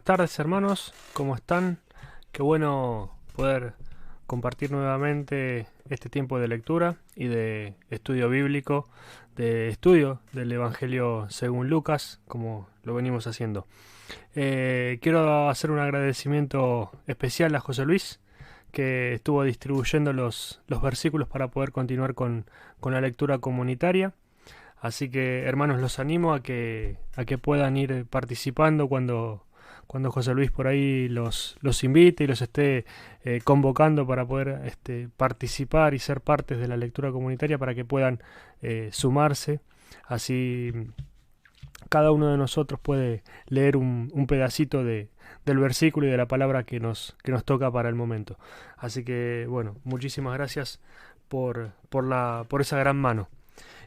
Buenas tardes, hermanos, ¿cómo están? Qué bueno poder compartir nuevamente este tiempo de lectura y de estudio bíblico, de estudio del Evangelio según Lucas, como lo venimos haciendo. Quiero hacer un agradecimiento especial a José Luis, que estuvo distribuyendo los versículos para poder continuar con la lectura comunitaria. Así que, hermanos, los animo a que puedan ir participando cuando José Luis por ahí los invite y los esté convocando para poder participar y ser partes de la lectura comunitaria, para que puedan sumarse. Así cada uno de nosotros puede leer un pedacito del versículo y de la palabra que nos toca para el momento. Así que, bueno, muchísimas gracias por esa gran mano.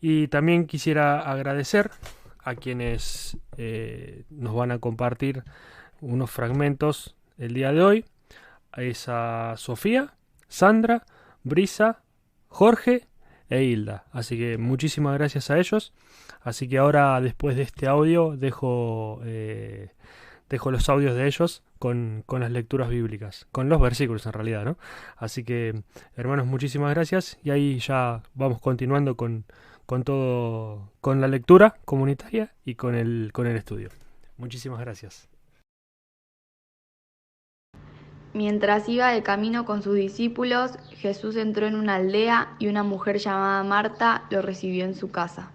Y también quisiera agradecer a quienes nos van a compartir unos fragmentos el día de hoy. Es a Sofía, Sandra, Brisa, Jorge e Hilda. Así que muchísimas gracias a ellos. Así que ahora, después de este audio, dejo los audios de ellos con las lecturas bíblicas, con los versículos en realidad, ¿no? Así que, hermanos, muchísimas gracias. Y ahí ya vamos continuando con todo, con la lectura comunitaria y con el estudio. Muchísimas gracias. Mientras iba de camino con sus discípulos, Jesús entró en una aldea y una mujer llamada Marta lo recibió en su casa.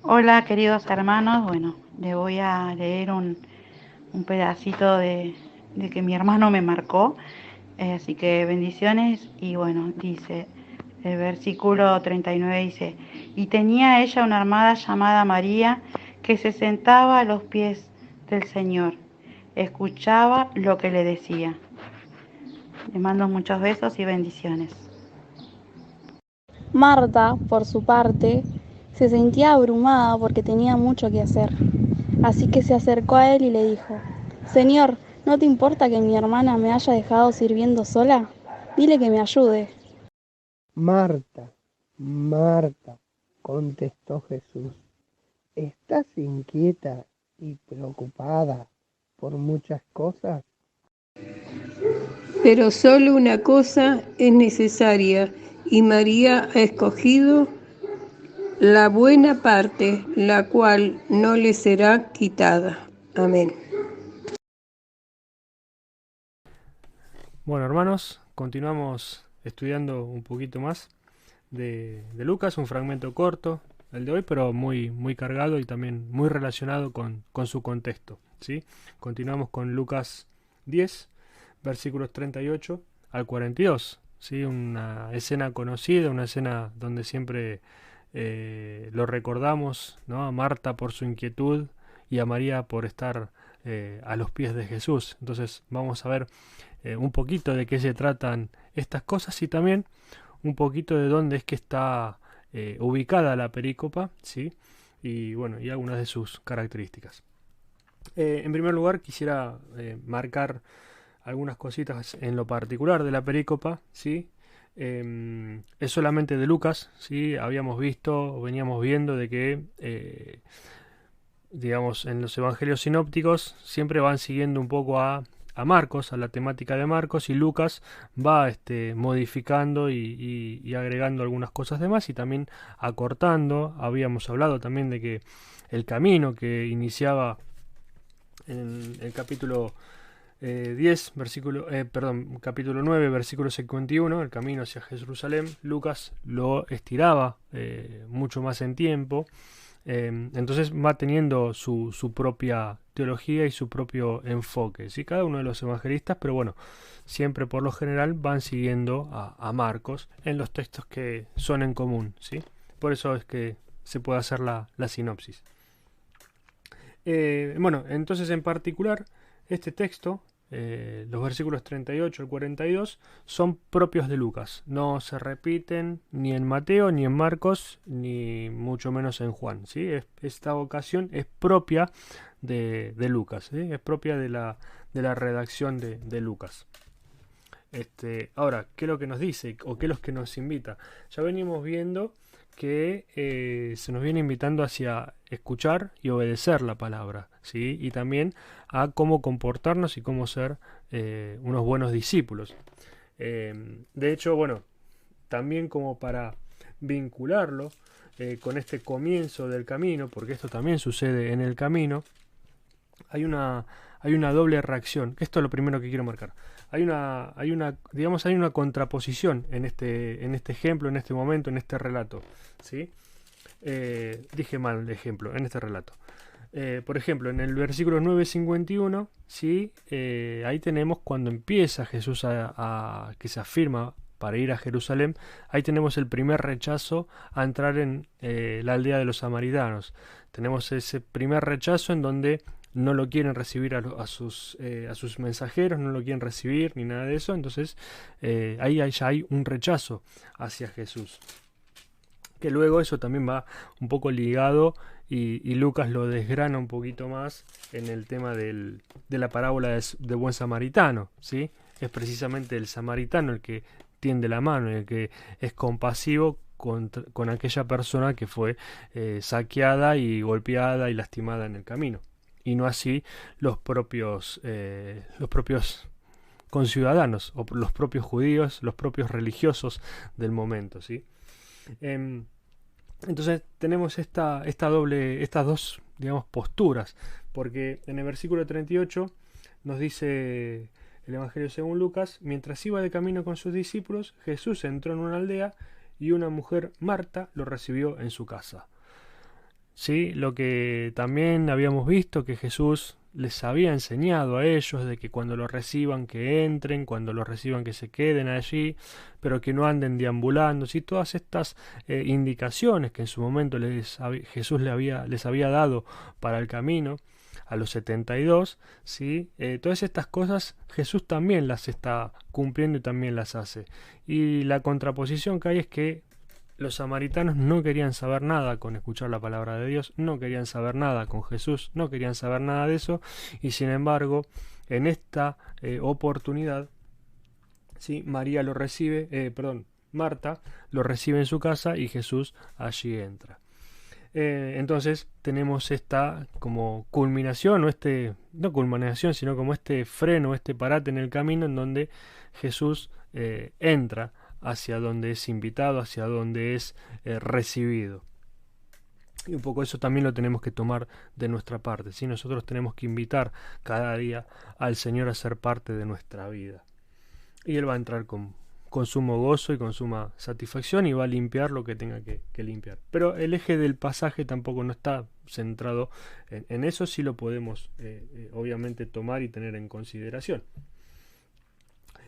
Hola queridos hermanos, bueno, le voy a leer un pedacito de que mi hermano me marcó, así que bendiciones. Y bueno, dice, el versículo 39 dice: y tenía ella una hermana llamada María, que se sentaba a los pies del Señor, escuchaba lo que le decía. Le mando muchos besos y bendiciones. Marta, por su parte, se sentía abrumada porque tenía mucho que hacer. Así que se acercó a él y le dijo: Señor, ¿no te importa que mi hermana me haya dejado sirviendo sola? Dile que me ayude. Marta, Marta, contestó Jesús, ¿estás inquieta y preocupada por muchas cosas? Pero solo una cosa es necesaria, y María ha escogido la buena parte, la cual no le será quitada. Amén. Bueno, hermanos, continuamos estudiando un poquito más de Lucas, un fragmento corto, el de hoy, pero muy cargado y también muy relacionado con su contexto, ¿sí? Continuamos con Lucas 10, versículos 38 al 42, ¿sí? Una escena conocida, una escena donde siempre lo recordamos, ¿no? A Marta por su inquietud y a María por estar a los pies de Jesús. Entonces vamos a ver un poquito de qué se tratan estas cosas y también un poquito de dónde es que está ubicada la perícopa, ¿sí? Y bueno, y algunas de sus características. En primer lugar, quisiera marcar algunas cositas en lo particular de la perícopa, ¿sí? Es solamente de Lucas, ¿sí? Habíamos visto, o veníamos viendo de que, digamos, en los evangelios sinópticos siempre van siguiendo un poco a Marcos, a la temática de Marcos, y Lucas va modificando y agregando algunas cosas de más y también acortando. Habíamos hablado también de que el camino que iniciaba en el capítulo 10, capítulo 9, versículo 51, el camino hacia Jerusalén, Lucas lo estiraba mucho más en tiempo. Entonces va teniendo su propia teología y su propio enfoque, ¿sí? Cada uno de los evangelistas, pero bueno, siempre por lo general van siguiendo a Marcos en los textos que son en común, ¿sí? Por eso es que se puede hacer la sinopsis. Bueno, entonces en particular este texto, los versículos 38 al 42, son propios de Lucas. No se repiten ni en Mateo, ni en Marcos, ni mucho menos en Juan, ¿sí? Esta ocasión es propia de Lucas, ¿sí? Es propia de la redacción de Lucas. Ahora, ¿qué es lo que nos dice o qué es lo que nos invita? Ya venimos viendo que se nos viene invitando hacia escuchar y obedecer la palabra, ¿sí? Y también a cómo comportarnos y cómo ser unos buenos discípulos. De hecho, bueno, también como para vincularlo con este comienzo del camino, porque esto también sucede en el camino, hay una doble reacción, que esto es lo primero que quiero marcar. Hay una contraposición en este ejemplo, en este momento, en este relato, ¿sí? Dije mal el ejemplo, en este relato. Por ejemplo, en el versículo 9:51, ¿sí? Ahí tenemos cuando empieza Jesús que se afirma para ir a Jerusalén. Ahí tenemos el primer rechazo a entrar en la aldea de los samaritanos. Tenemos ese primer rechazo en donde no lo quieren recibir a sus mensajeros, no lo quieren recibir ni nada de eso. Entonces ahí ya hay un rechazo hacia Jesús, que luego eso también va un poco ligado y Lucas lo desgrana un poquito más en el tema de la parábola de buen samaritano, ¿sí? Es precisamente el samaritano el que tiende la mano, el que es compasivo con aquella persona que fue saqueada y golpeada y lastimada en el camino, y no así los propios conciudadanos o los propios judíos, los propios religiosos del momento, ¿sí? Entonces tenemos estas dos, digamos, posturas, porque en el versículo 38 nos dice el Evangelio según Lucas: mientras iba de camino con sus discípulos, Jesús entró en una aldea y una mujer, Marta, lo recibió en su casa. Sí, lo que también habíamos visto, que Jesús les había enseñado a ellos de que cuando los reciban que entren, cuando los reciban que se queden allí, pero que no anden deambulando, ¿sí? Todas estas indicaciones que en su momento Jesús les había dado para el camino a los 72, ¿sí? Todas estas cosas Jesús también las está cumpliendo y también las hace. Y la contraposición que hay es que los samaritanos no querían saber nada con escuchar la palabra de Dios, no querían saber nada con Jesús, no querían saber nada de eso, y sin embargo, en esta oportunidad, ¿sí? Marta lo recibe en su casa y Jesús allí entra. Entonces tenemos esta como culminación, no culminación, sino como este freno, este parate en el camino en donde Jesús entra hacia donde es invitado, hacia donde es recibido. Y un poco eso también lo tenemos que tomar de nuestra parte, ¿sí? Nosotros tenemos que invitar cada día al Señor a ser parte de nuestra vida. Y Él va a entrar con sumo gozo y con suma satisfacción y va a limpiar lo que tenga que limpiar. Pero el eje del pasaje tampoco no está centrado en eso, sí lo podemos obviamente tomar y tener en consideración.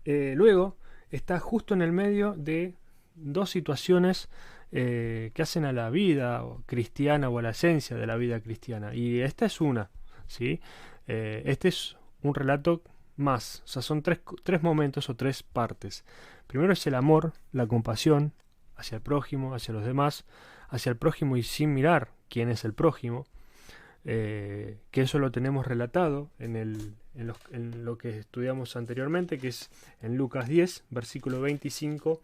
Luego está justo en el medio de dos situaciones que hacen a la vida cristiana o a la esencia de la vida cristiana. Y esta es una, ¿sí? Este es un relato más, o sea, son tres momentos o tres partes. Primero es el amor, la compasión hacia el prójimo, hacia los demás, hacia el prójimo y sin mirar quién es el prójimo, que eso lo tenemos relatado en lo que estudiamos anteriormente, que es en Lucas 10, versículo 25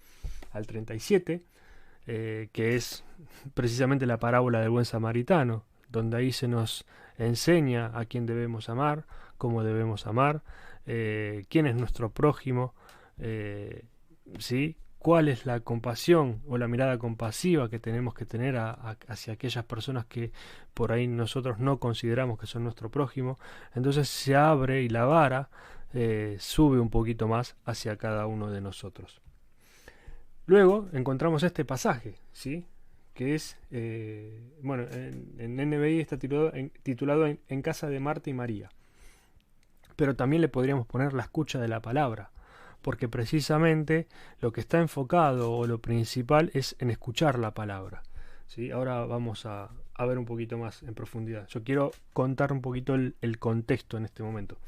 al 37, que es precisamente la parábola del buen samaritano, donde ahí se nos enseña a quién debemos amar, cómo debemos amar, quién es nuestro prójimo, ¿sí? Cuál es la compasión o la mirada compasiva que tenemos que tener hacia aquellas personas que por ahí nosotros no consideramos que son nuestro prójimo. Entonces se abre y la vara sube un poquito más hacia cada uno de nosotros. Luego encontramos este pasaje, ¿sí? Que es, bueno, en NBI está titulado en casa de Marta y María. Pero también le podríamos poner la escucha de la palabra, porque precisamente lo que está enfocado o lo principal es en escuchar la palabra, ¿sí? Ahora vamos a ver un poquito más en profundidad. Yo quiero contar un poquito el contexto en este momento.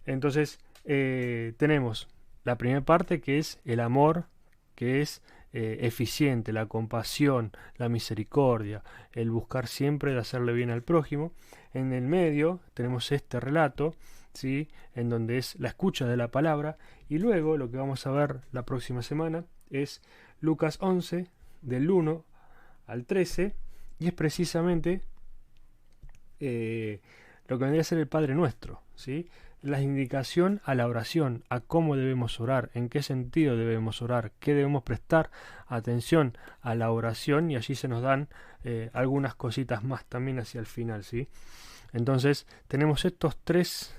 Entonces tenemos la primera parte, que es el amor, que es eficiente, la compasión, la misericordia, el buscar siempre de hacerle bien al prójimo. En el medio tenemos este relato, ¿sí?, en donde es la escucha de la palabra, y luego lo que vamos a ver la próxima semana es Lucas 11, del 1 al 13, y es precisamente lo que vendría a ser el Padre Nuestro, ¿sí?, la indicación a la oración, a cómo debemos orar, en qué sentido debemos orar, qué debemos prestar atención a la oración, y allí se nos dan algunas cositas más también hacia el final, ¿sí? Entonces tenemos estos tres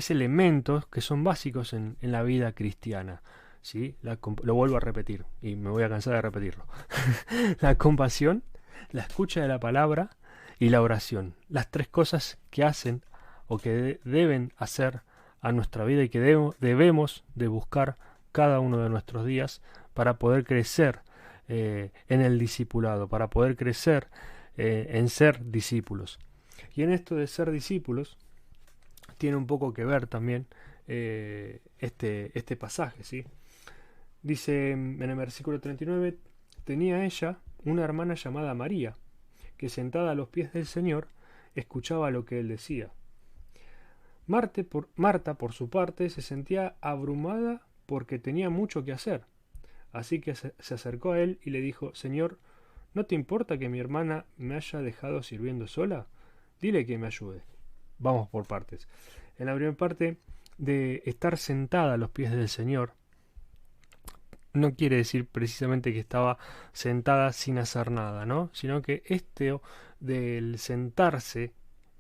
elementos que son básicos en la vida cristiana, ¿sí? Lo vuelvo a repetir y me voy a cansar de repetirlo. La compasión, la escucha de la palabra y la oración. Las tres cosas que hacen o que deben hacer a nuestra vida y que debemos de buscar cada uno de nuestros días para poder crecer en el discipulado, para poder crecer en ser discípulos. Y en esto de ser discípulos tiene un poco que ver también este pasaje, ¿sí? Dice en el versículo 39, tenía ella una hermana llamada María, que sentada a los pies del Señor escuchaba lo que él decía. Marta, por su parte, se sentía abrumada porque tenía mucho que hacer. Así que se acercó a él y le dijo, Señor, ¿no te importa que mi hermana me haya dejado sirviendo sola? Dile que me ayude. Vamos por partes. En la primera parte, de estar sentada a los pies del Señor, no quiere decir precisamente que estaba sentada sin hacer nada, ¿no? Sino que del sentarse,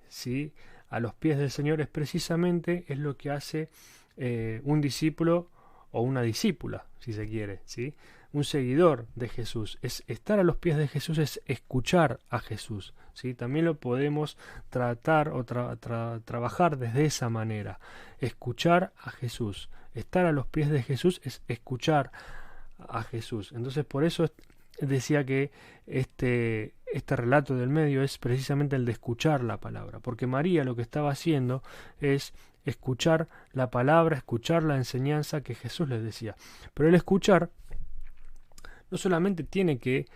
¿sí?, a los pies del Señor es lo que hace un discípulo o una discípula, si se quiere, ¿sí? Un seguidor de Jesús. Es estar a los pies de Jesús, es escuchar a Jesús, ¿sí? También lo podemos tratar o trabajar desde esa manera. Escuchar a Jesús. Estar a los pies de Jesús es escuchar a Jesús. Entonces, por eso decía que este relato del medio es precisamente el de escuchar la palabra, porque María lo que estaba haciendo es escuchar la palabra, escuchar la enseñanza que Jesús les decía. Pero el escuchar no solamente tiene que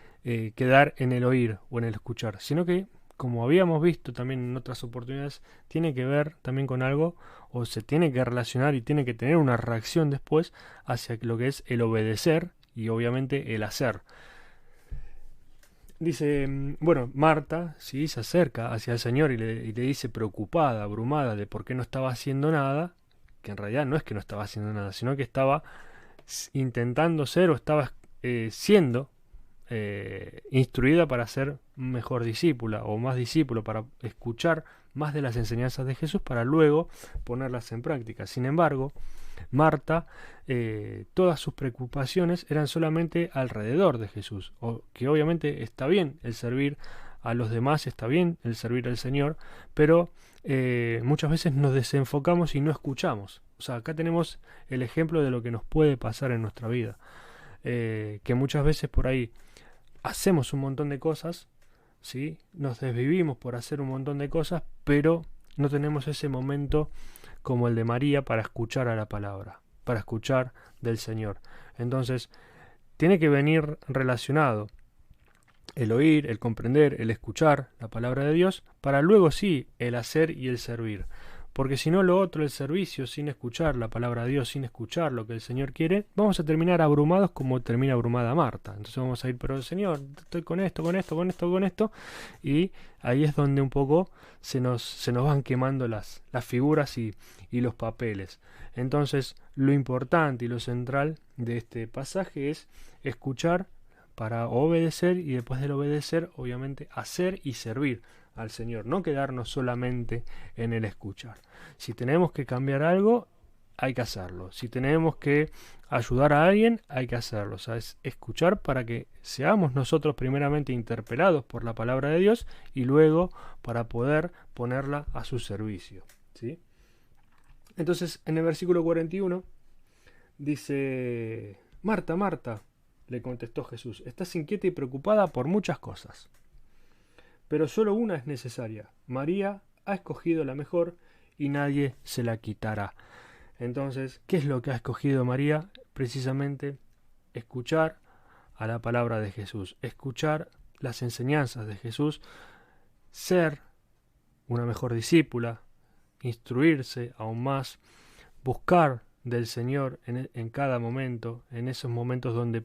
quedar en el oír o en el escuchar, sino que, como habíamos visto también en otras oportunidades, tiene que ver también con algo, o se tiene que relacionar y tiene que tener una reacción después hacia lo que es el obedecer y obviamente el hacer. Dice, bueno, Marta, sí, se acerca hacia el Señor y le dice, preocupada, abrumada de por qué no estaba haciendo nada, que en realidad no es que no estaba haciendo nada, sino que estaba intentando ser o estaba siendo instruida para ser mejor discípula o más discípulo, para escuchar más de las enseñanzas de Jesús para luego ponerlas en práctica. Sin embargo, Marta, todas sus preocupaciones eran solamente alrededor de Jesús, o que obviamente está bien el servir a los demás, está bien el servir al Señor, pero muchas veces nos desenfocamos y no escuchamos. O sea, acá tenemos el ejemplo de lo que nos puede pasar en nuestra vida, que muchas veces por ahí hacemos un montón de cosas, ¿sí? Nos desvivimos por hacer un montón de cosas, pero no tenemos ese momento como el de María para escuchar a la palabra, para escuchar del Señor. Entonces, tiene que venir relacionado el oír, el comprender, el escuchar la palabra de Dios, para luego sí el hacer y el servir. Porque si no, lo otro, el servicio, sin escuchar la palabra de Dios, sin escuchar lo que el Señor quiere, vamos a terminar abrumados como termina abrumada Marta. Entonces vamos a ir, pero Señor, estoy con esto, y ahí es donde un poco se nos van quemando las figuras y los papeles. Entonces, lo importante y lo central de este pasaje es escuchar para obedecer, y después del obedecer, obviamente, hacer y servir al Señor, no quedarnos solamente en el escuchar. Si tenemos que cambiar algo, hay que hacerlo. Si tenemos que ayudar a alguien, hay que hacerlo. O sea, es escuchar para que seamos nosotros primeramente interpelados por la palabra de Dios y luego para poder ponerla a su servicio, ¿sí? Entonces, en el versículo 41 dice, Marta, Marta, le contestó Jesús, estás inquieta y preocupada por muchas cosas, pero solo una es necesaria. María ha escogido la mejor y nadie se la quitará. Entonces, ¿qué es lo que ha escogido María? Precisamente escuchar a la palabra de Jesús, escuchar las enseñanzas de Jesús, ser una mejor discípula, instruirse aún más, buscar del Señor en cada momento, en esos momentos donde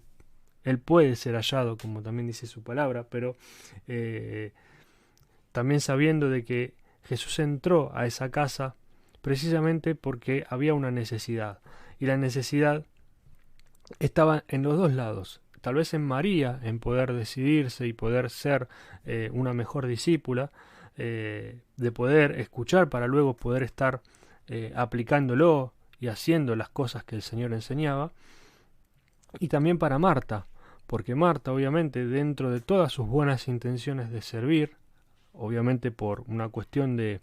Él puede ser hallado, como también dice su palabra, pero también sabiendo de que Jesús entró a esa casa precisamente porque había una necesidad, y la necesidad estaba en los dos lados. Tal vez en María, en poder decidirse y poder ser una mejor discípula, de poder escuchar para luego poder estar aplicándolo y haciendo las cosas que el Señor enseñaba, y también para Marta, porque Marta, obviamente, dentro de todas sus buenas intenciones de servir, obviamente por una cuestión de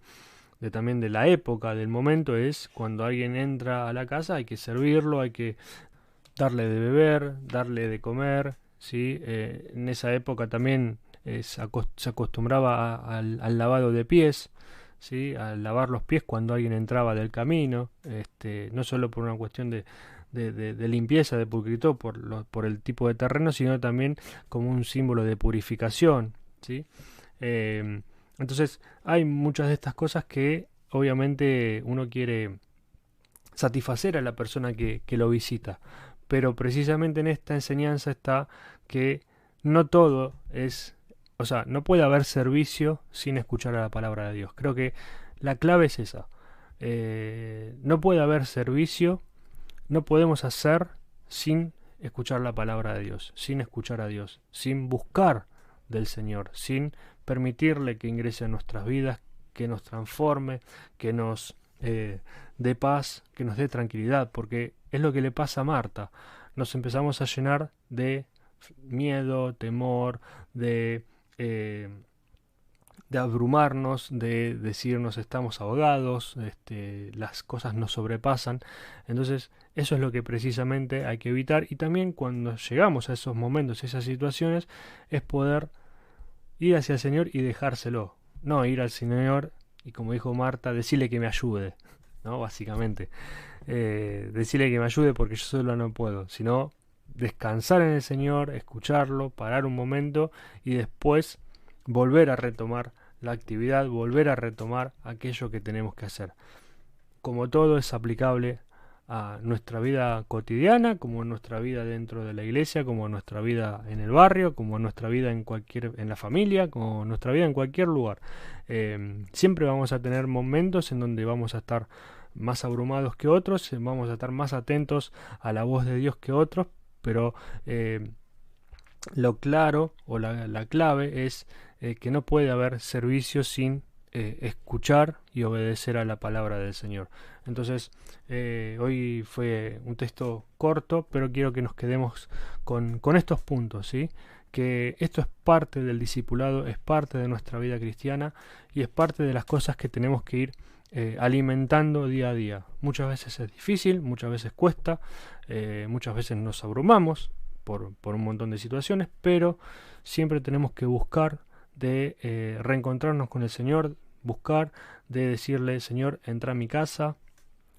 también de la época, del momento, es cuando alguien entra a la casa hay que servirlo, hay que darle de beber, darle de comer, ¿sí? En esa época también se acostumbraba al lavado de pies, ¿sí? A lavar los pies cuando alguien entraba del camino, no solo por una cuestión de limpieza, de pulcritud por el tipo de terreno, sino también como un símbolo de purificación, ¿sí? Entonces hay muchas de estas cosas que obviamente uno quiere satisfacer a la persona que lo visita, pero precisamente en esta enseñanza está que no todo es, o sea, no puede haber servicio sin escuchar a la palabra de Dios. Creo que la clave es esa. No puede haber servicio, no podemos hacer sin escuchar la palabra de Dios, sin escuchar a Dios, sin buscar del Señor, sin permitirle que ingrese en nuestras vidas, que nos transforme, que nos dé paz, que nos dé tranquilidad, porque es lo que le pasa a Marta. Nos empezamos a llenar de miedo, temor, de abrumarnos, de decirnos estamos ahogados, las cosas nos sobrepasan. Entonces eso es lo que precisamente hay que evitar, y también cuando llegamos a esos momentos, esas situaciones, es poder ir hacia el Señor y dejárselo, no ir al Señor y, como dijo Marta, decirle que me ayude, ¿no? Básicamente, decirle que me ayude porque yo solo no puedo, sino descansar en el Señor, escucharlo, parar un momento y después volver a retomar la actividad, volver a retomar aquello que tenemos que hacer. Como todo es aplicable a nuestra vida cotidiana, como en nuestra vida dentro de la iglesia, como en nuestra vida en el barrio, como en nuestra vida en la familia, como en nuestra vida en cualquier lugar. Siempre vamos a tener momentos en donde vamos a estar más abrumados que otros, vamos a estar más atentos a la voz de Dios que otros, pero lo claro o la clave es que no puede haber servicio sin escuchar y obedecer a la palabra del Señor. Entonces hoy fue un texto corto, pero quiero que nos quedemos con estos puntos, ¿sí? Que esto es parte del discipulado, es parte de nuestra vida cristiana y es parte de las cosas que tenemos que ir alimentando día a día. Muchas veces es difícil, muchas veces cuesta, muchas veces nos abrumamos por un montón de situaciones, pero siempre tenemos que buscar de reencontrarnos con el Señor, buscar de decirle: Señor, entra a mi casa,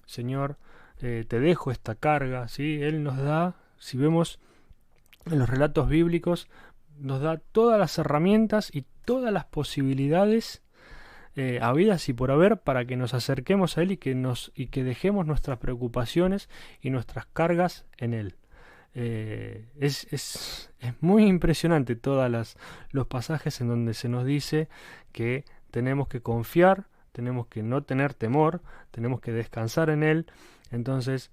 Señor, te dejo esta carga, ¿sí? Él nos da, si vemos en los relatos bíblicos, nos da todas las herramientas y todas las posibilidades habidas y por haber para que nos acerquemos a Él y que dejemos nuestras preocupaciones y nuestras cargas en Él. Es muy impresionante todos los pasajes en donde se nos dice que tenemos que confiar, tenemos que no tener temor, tenemos que descansar en Él. Entonces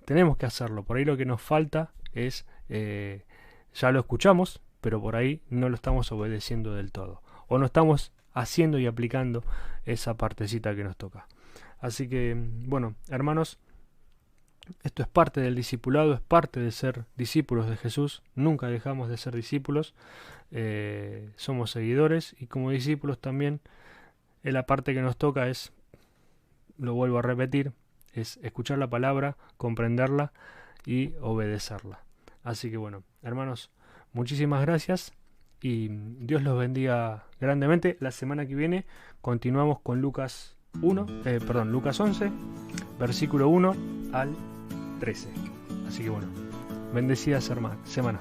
tenemos que hacerlo. Por ahí lo que nos falta es, ya lo escuchamos, pero por ahí no lo estamos obedeciendo del todo, o no estamos haciendo y aplicando esa partecita que nos toca. Así que, bueno, hermanos, esto es parte del discipulado, es parte de ser discípulos de Jesús. Nunca dejamos de ser discípulos, somos seguidores, y como discípulos también la parte que nos toca es, lo vuelvo a repetir, es escuchar la palabra, comprenderla y obedecerla. Así que bueno, hermanos, muchísimas gracias y Dios los bendiga grandemente. La semana que viene continuamos con Lucas 11, versículo 1 al 13. Así que bueno, Bendecida semana.